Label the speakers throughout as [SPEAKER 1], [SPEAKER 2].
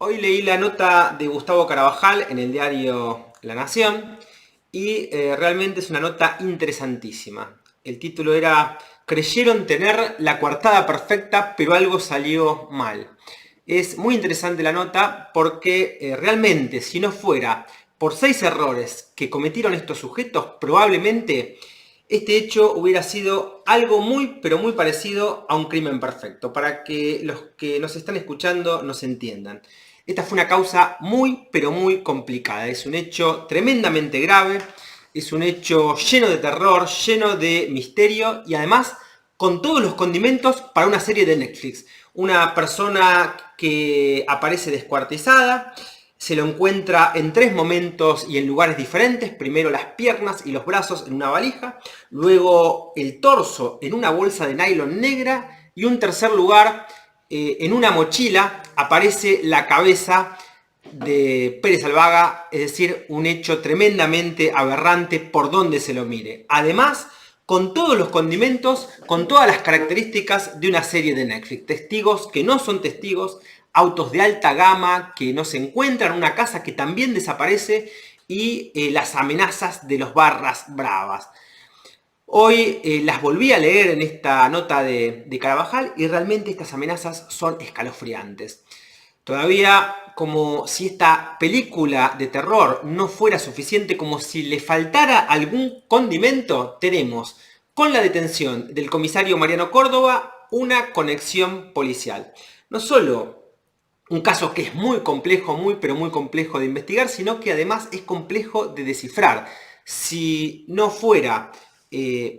[SPEAKER 1] Hoy leí la nota de Gustavo Carabajal en el diario La Nación y realmente es una nota interesantísima. El título era "Creyeron tener la coartada perfecta, pero algo salió mal". Es muy interesante la nota porque realmente si no fuera por 6 errores que cometieron estos sujetos, probablemente este hecho hubiera sido algo muy, pero muy parecido a un crimen perfecto, para que los que nos están escuchando nos entiendan. Esta fue una causa muy, pero muy complicada. Es un hecho tremendamente grave, es un hecho lleno de terror, lleno de misterio y además con todos los condimentos para una serie de Netflix. Una persona que aparece descuartizada, se lo encuentra en 3 momentos y en lugares diferentes. Primero las piernas y los brazos en una valija, luego el torso en una bolsa de nylon negra y un tercer lugar, en una mochila, aparece la cabeza de Pérez Albaga, es decir, un hecho tremendamente aberrante por donde se lo mire. Además, con todos los condimentos, con todas las características de una serie de Netflix. Testigos que no son testigos, autos de alta gama que no se encuentran, una casa que también desaparece y las amenazas de los barras bravas. Hoy las volví a leer en esta nota de Carabajal y realmente estas amenazas son escalofriantes. Todavía, como si esta película de terror no fuera suficiente, como si le faltara algún condimento, tenemos con la detención del comisario Mariano Córdoba una conexión policial. No solo un caso que es muy complejo, muy pero muy complejo de investigar, sino que además es complejo de descifrar. Si no fuera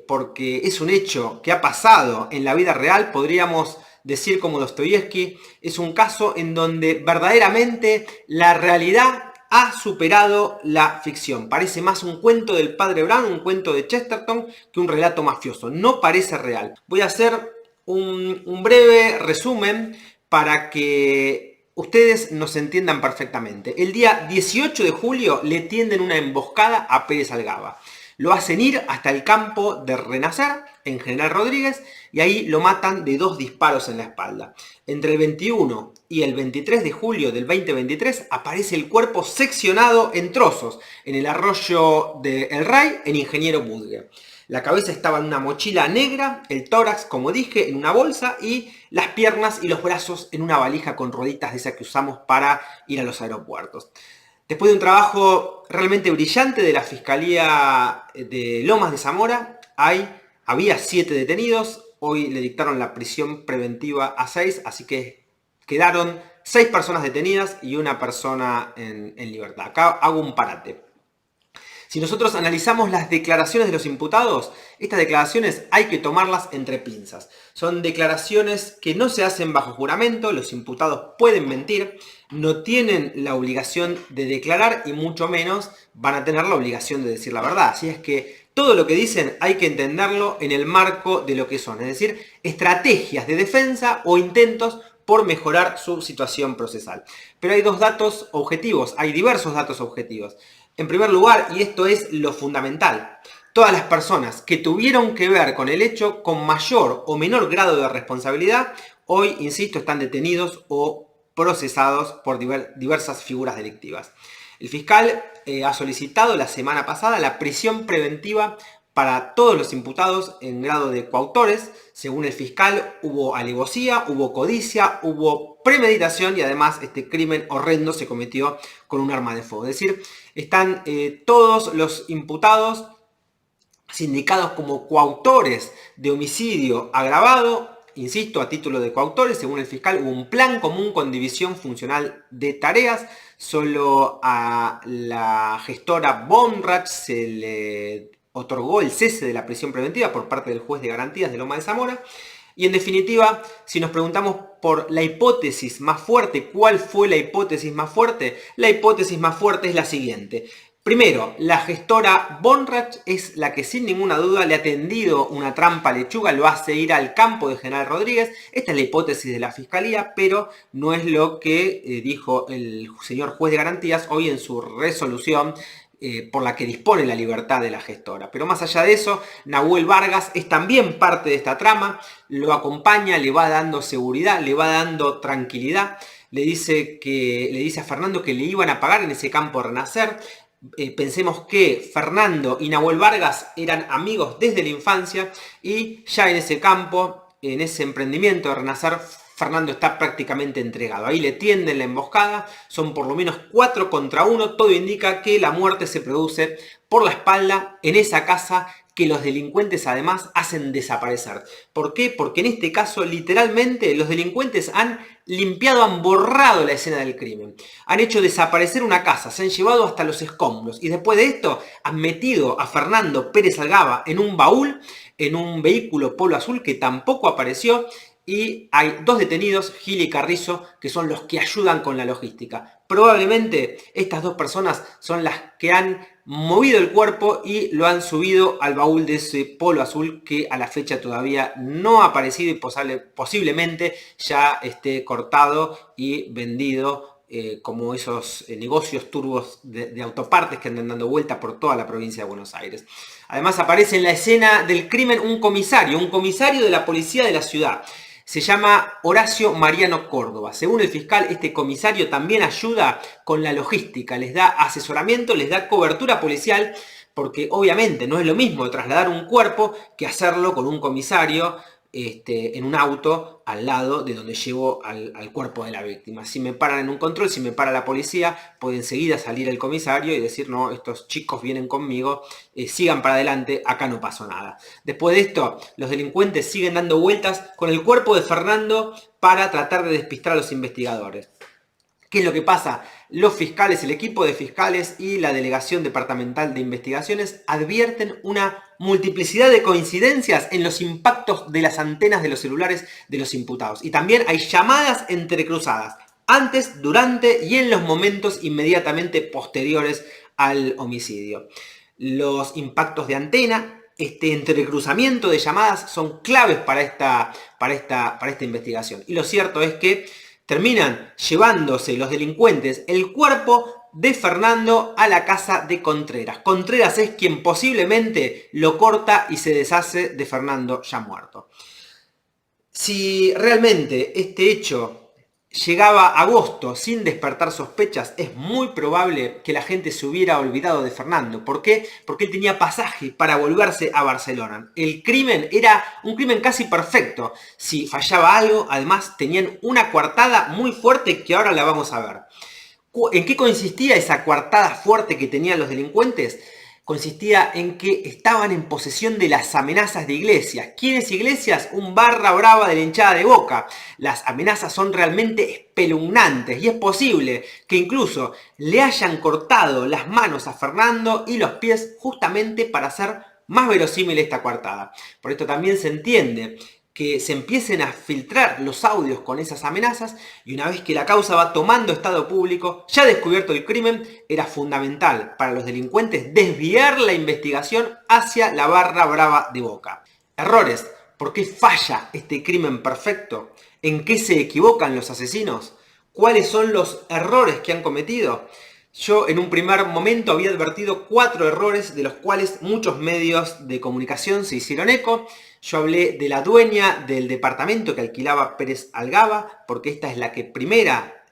[SPEAKER 1] porque es un hecho que ha pasado en la vida real, podríamos decir como Dostoyevsky, es un caso en donde verdaderamente la realidad ha superado la ficción. Parece más un cuento del padre Brown, un cuento de Chesterton, que un relato mafioso. No parece real. Voy a hacer un breve resumen para que ustedes nos entiendan perfectamente. El día 18 de julio le tienden una emboscada a Pérez Algaba. Lo hacen ir hasta el campo de Renacer, en General Rodríguez, y ahí lo matan de 2 disparos en la espalda. Entre el 21 y el 23 de julio del 2023 aparece el cuerpo seccionado en trozos en el arroyo de El Rey, en Ingeniero Budgue. La cabeza estaba en una mochila negra, el tórax, como dije, en una bolsa y las piernas y los brazos en una valija con rueditas de esas que usamos para ir a los aeropuertos. Después de un trabajo realmente brillante de la Fiscalía de Lomas de Zamora, había 7 detenidos. Hoy le dictaron la prisión preventiva a 6, así que quedaron 6 personas detenidas y una persona en libertad. Acá hago un parate. Si nosotros analizamos las declaraciones de los imputados, estas declaraciones hay que tomarlas entre pinzas. Son declaraciones que no se hacen bajo juramento, los imputados pueden mentir, no tienen la obligación de declarar y mucho menos van a tener la obligación de decir la verdad. Así es que todo lo que dicen hay que entenderlo en el marco de lo que son, es decir, estrategias de defensa o intentos por mejorar su situación procesal. Pero hay 2 datos objetivos, hay diversos datos objetivos. En primer lugar, y esto es lo fundamental, todas las personas que tuvieron que ver con el hecho con mayor o menor grado de responsabilidad, hoy, insisto, están detenidos o procesados por diversas figuras delictivas. El fiscal ha solicitado la semana pasada la prisión preventiva para todos los imputados en grado de coautores. Según el fiscal, hubo alevosía, hubo codicia, hubo premeditación y además este crimen horrendo se cometió con un arma de fuego. Es decir, están todos los imputados sindicados como coautores de homicidio agravado. Insisto, a título de coautores, según el fiscal, hubo un plan común con división funcional de tareas. Solo a la gestora Bonrach se le otorgó el cese de la prisión preventiva por parte del juez de garantías de Loma de Zamora. Y en definitiva, si nos preguntamos por la hipótesis más fuerte, ¿cuál fue la hipótesis más fuerte? La hipótesis más fuerte es la siguiente. Primero, la gestora Bonrach es la que sin ninguna duda le ha tendido una trampa a Lechuga, lo hace ir al campo de General Rodríguez. Esta es la hipótesis de la Fiscalía, pero no es lo que dijo el señor juez de garantías hoy en su resolución por la que dispone la libertad de la gestora. Pero más allá de eso, Nahuel Vargas es también parte de esta trama, lo acompaña, le va dando seguridad, le va dando tranquilidad. le dice a Fernando que le iban a pagar en ese campo Renacer. Pensemos que Fernando y Nahuel Vargas eran amigos desde la infancia y ya en ese campo, en ese emprendimiento de Renacer, Fernando está prácticamente entregado. Ahí le tienden la emboscada, son por lo menos 4 contra 1, todo indica que la muerte se produce por la espalda en esa casa que los delincuentes además hacen desaparecer. ¿Por qué? Porque en este caso literalmente los delincuentes han limpiado, han borrado la escena del crimen. Han hecho desaparecer una casa, se han llevado hasta los escombros y después de esto han metido a Fernando Pérez Algaba en un baúl, en un vehículo Polo Azul que tampoco apareció. Y hay 2 detenidos, Gil y Carrizo, que son los que ayudan con la logística. Probablemente estas 2 personas son las que han movido el cuerpo y lo han subido al baúl de ese Polo Azul que a la fecha todavía no ha aparecido y posiblemente ya esté cortado y vendido como esos negocios turbos de autopartes que andan dando vuelta por toda la provincia de Buenos Aires. Además aparece en la escena del crimen un comisario de la policía de la ciudad. Se llama Horacio Mariano Córdoba. Según el fiscal, este comisario también ayuda con la logística, les da asesoramiento, les da cobertura policial, porque obviamente no es lo mismo trasladar un cuerpo que hacerlo con un comisario en un auto al lado de donde llevo al cuerpo de la víctima. Si me paran en un control, si me para la policía, puede enseguida salir el comisario y decir, no, estos chicos vienen conmigo, sigan para adelante, acá no pasó nada. Después de esto, los delincuentes siguen dando vueltas con el cuerpo de Fernando para tratar de despistar a los investigadores. ¿Qué es lo que pasa? Los fiscales, el equipo de fiscales y la Delegación Departamental de Investigaciones advierten una multiplicidad de coincidencias en los impactos de las antenas de los celulares de los imputados. Y también hay llamadas entrecruzadas, antes, durante y en los momentos inmediatamente posteriores al homicidio. Los impactos de antena, este entrecruzamiento de llamadas son claves para esta investigación. Y lo cierto es que terminan llevándose los delincuentes el cuerpo de Fernando a la casa de Contreras. Contreras es quien posiblemente lo corta y se deshace de Fernando ya muerto. Si realmente este hecho llegaba a agosto sin despertar sospechas, es muy probable que la gente se hubiera olvidado de Fernando. ¿Por qué? Porque él tenía pasaje para volverse a Barcelona. El crimen era un crimen casi perfecto. Si fallaba algo, además tenían una coartada muy fuerte que ahora la vamos a ver. ¿En qué consistía esa coartada fuerte que tenían los delincuentes? Consistía en que estaban en posesión de las amenazas de Iglesias. ¿Quiénes Iglesias? Un barra brava de la hinchada de Boca. Las amenazas son realmente espeluznantes y es posible que incluso le hayan cortado las manos a Fernando y los pies justamente para hacer más verosímil esta coartada. Por esto también se entiende que se empiecen a filtrar los audios con esas amenazas y una vez que la causa va tomando estado público, ya descubierto el crimen, era fundamental para los delincuentes desviar la investigación hacia la barra brava de Boca. Errores. ¿Por qué falla este crimen perfecto? ¿En qué se equivocan los asesinos? ¿Cuáles son los errores que han cometido? Yo en un primer momento había advertido 4 errores de los cuales muchos medios de comunicación se hicieron eco. Yo hablé de la dueña del departamento que alquilaba Pérez Algaba, porque esta es la que primera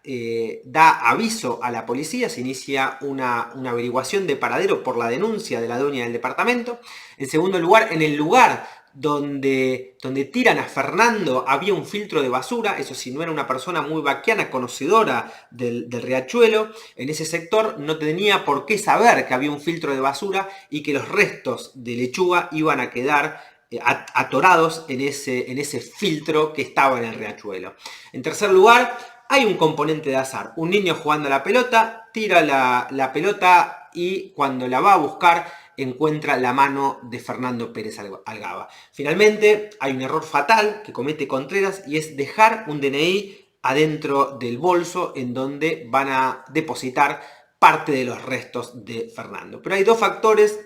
[SPEAKER 1] da aviso a la policía, se inicia una averiguación de paradero por la denuncia de la dueña del departamento. En segundo lugar, en el lugar donde tiran a Fernando había un filtro de basura, eso sí, no era una persona muy vaquiana, conocedora del riachuelo, en ese sector no tenía por qué saber que había un filtro de basura y que los restos de lechuga iban a quedar atorados en ese filtro que estaba en el riachuelo. En tercer lugar, hay un componente de azar, un niño jugando a la pelota, tira la pelota y cuando la va a buscar encuentra la mano de Fernando Pérez Algaba. Finalmente, hay un error fatal que comete Contreras y es dejar un DNI adentro del bolso en donde van a depositar parte de los restos de Fernando. Pero hay 2 factores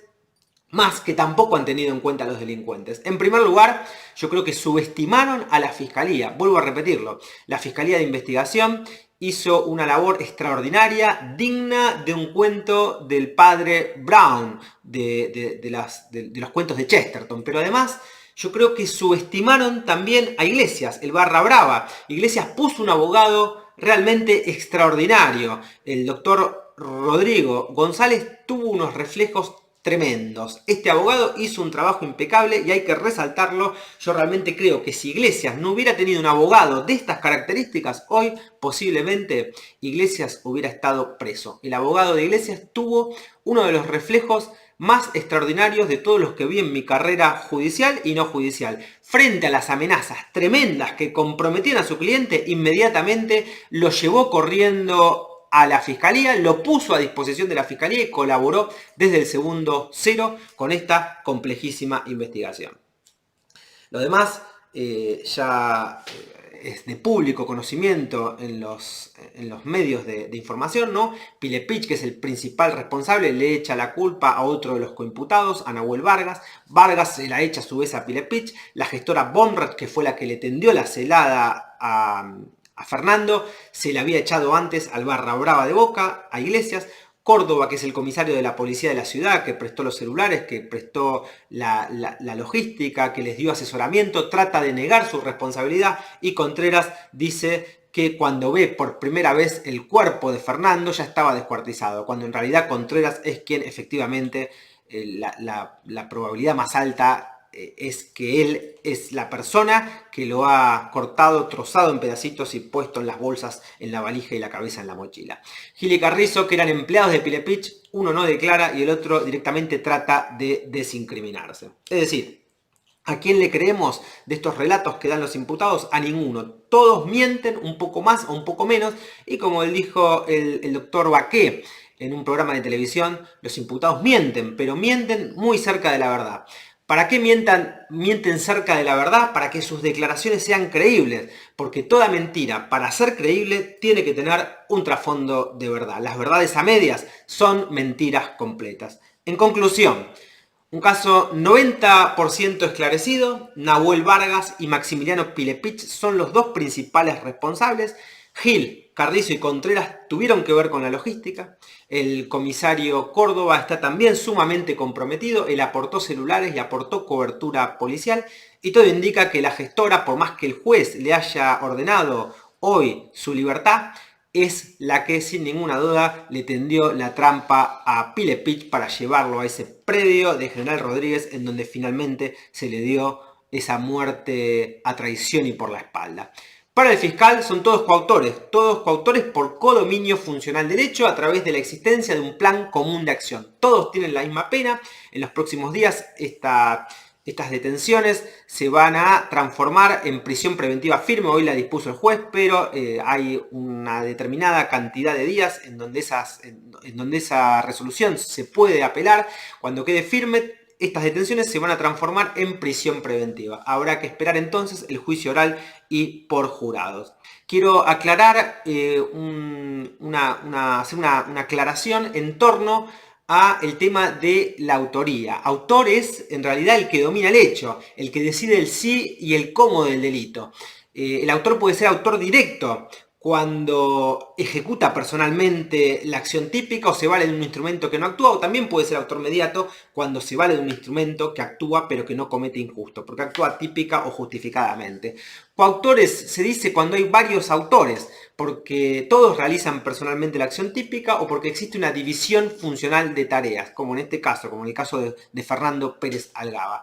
[SPEAKER 1] más que tampoco han tenido en cuenta los delincuentes. En primer lugar, yo creo que subestimaron a la Fiscalía. Vuelvo a repetirlo. La Fiscalía de Investigación hizo una labor extraordinaria, digna de un cuento del padre Brown, de los cuentos de Chesterton. Pero además, yo creo que subestimaron también a Iglesias, el barra brava. Iglesias puso un abogado realmente extraordinario. El doctor Rodrigo González tuvo unos reflejos tremendos. Este abogado hizo un trabajo impecable y hay que resaltarlo. Yo realmente creo que si Iglesias no hubiera tenido un abogado de estas características, hoy posiblemente Iglesias hubiera estado preso. El abogado de Iglesias tuvo uno de los reflejos más extraordinarios de todos los que vi en mi carrera judicial y no judicial. Frente a las amenazas tremendas que comprometían a su cliente, inmediatamente lo llevó corriendo a la fiscalía, lo puso a disposición de la fiscalía y colaboró desde el segundo cero con esta complejísima investigación. Lo demás ya es de público conocimiento en los medios de información, ¿no? Pilepich, que es el principal responsable, le echa la culpa a otro de los coimputados, a Nahuel Vargas. Vargas se la echa a su vez a Pilepich. La gestora Bonrat, que fue la que le tendió la celada a Fernando, se le había echado antes al barra brava de Boca, a Iglesias. Córdoba, que es el comisario de la policía de la ciudad, que prestó los celulares, que prestó la logística, que les dio asesoramiento, trata de negar su responsabilidad, y Contreras dice que cuando ve por primera vez el cuerpo de Fernando ya estaba descuartizado, cuando en realidad Contreras es quien efectivamente la probabilidad más alta es que él es la persona que lo ha cortado, trozado en pedacitos y puesto en las bolsas, en la valija y la cabeza en la mochila. Gil y Carrizo, que eran empleados de Pilepich, uno no declara y el otro directamente trata de desincriminarse. Es decir, ¿a quién le creemos de estos relatos que dan los imputados? A ninguno. Todos mienten un poco más o un poco menos, y como dijo el doctor Baqué en un programa de televisión, los imputados mienten, pero mienten muy cerca de la verdad. ¿Para qué mienten cerca de la verdad? Para que sus declaraciones sean creíbles, porque toda mentira, para ser creíble, tiene que tener un trasfondo de verdad. Las verdades a medias son mentiras completas. En conclusión, un caso 90% esclarecido. Nahuel Vargas y Maximiliano Pilepich son los dos principales responsables. Gil, Carrizo y Contreras tuvieron que ver con la logística. El comisario Córdoba está también sumamente comprometido. Él aportó celulares y aportó cobertura policial. Y todo indica que la gestora, por más que el juez le haya ordenado hoy su libertad, es la que sin ninguna duda le tendió la trampa a Pilepich para llevarlo a ese predio de General Rodríguez, en donde finalmente se le dio esa muerte a traición y por la espalda. Para el fiscal son todos coautores por codominio funcional derecho a través de la existencia de un plan común de acción. Todos tienen la misma pena. En los próximos días estas detenciones se van a transformar en prisión preventiva firme. Hoy la dispuso el juez, pero hay una determinada cantidad de días en donde esa resolución se puede apelar. Cuando quede firme, estas detenciones se van a transformar en prisión preventiva. Habrá que esperar entonces el juicio oral y por jurados. Quiero aclarar, hacer una aclaración en torno a el tema de la autoría. Autor es en realidad el que domina el hecho, el que decide el sí y el cómo del delito. El autor puede ser autor directo cuando ejecuta personalmente la acción típica o se vale de un instrumento que no actúa, o también puede ser autor mediato cuando se vale de un instrumento que actúa pero que no comete injusto, porque actúa típica o justificadamente. Coautores se dice cuando hay varios autores, porque todos realizan personalmente la acción típica o porque existe una división funcional de tareas, como en este caso, como en el caso de Fernando Pérez Algaba.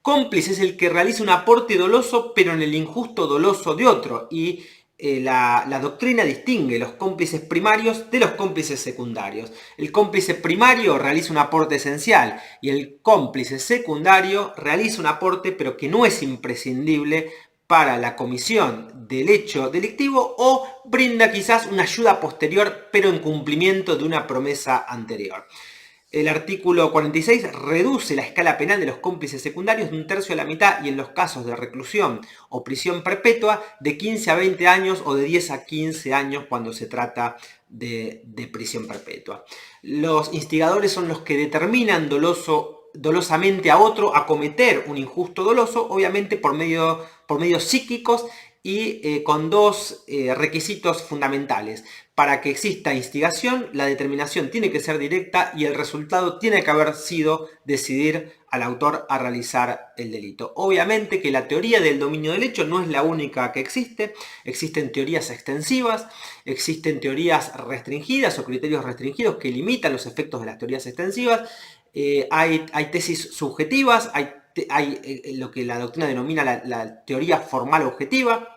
[SPEAKER 1] Cómplice es el que realiza un aporte doloso pero en el injusto doloso de otro, y la doctrina distingue los cómplices primarios de los cómplices secundarios. El cómplice primario realiza un aporte esencial y el cómplice secundario realiza un aporte pero que no es imprescindible para la comisión del hecho delictivo o brinda quizás una ayuda posterior pero en cumplimiento de una promesa anterior. El artículo 46 reduce la escala penal de los cómplices secundarios de 1/3 a la mitad, y en los casos de reclusión o prisión perpetua de 15 a 20 años o de 10 a 15 años cuando se trata de prisión perpetua. Los instigadores son los que determinan dolosamente a otro a cometer un injusto doloso, obviamente por medios psíquicos y con dos requisitos fundamentales. Para que exista instigación, la determinación tiene que ser directa y el resultado tiene que haber sido decidir al autor a realizar el delito. Obviamente que la teoría del dominio del hecho no es la única que existe. Existen teorías extensivas, existen teorías restringidas o criterios restringidos que limitan los efectos de las teorías extensivas. Hay tesis subjetivas, hay lo que la doctrina denomina la teoría formal objetiva,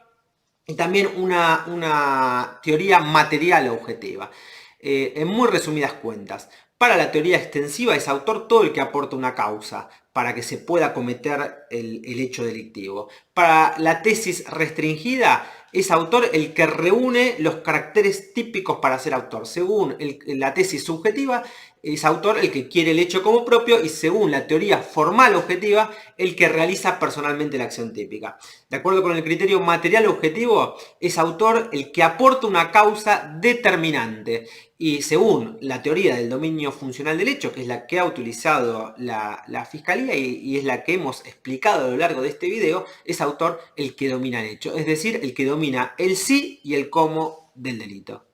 [SPEAKER 1] y también una teoría material objetiva. En muy resumidas cuentas, para la teoría extensiva es autor todo el que aporta una causa para que se pueda cometer el hecho delictivo. Para la tesis restringida es autor el que reúne los caracteres típicos para ser autor. Según la tesis subjetiva, es autor el que quiere el hecho como propio, y según la teoría formal objetiva, el que realiza personalmente la acción típica. De acuerdo con el criterio material objetivo, es autor el que aporta una causa determinante. Y según la teoría del dominio funcional del hecho, que es la que ha utilizado la Fiscalía y es la que hemos explicado a lo largo de este video, es autor el que domina el hecho, es decir, el que domina el sí y el cómo del delito.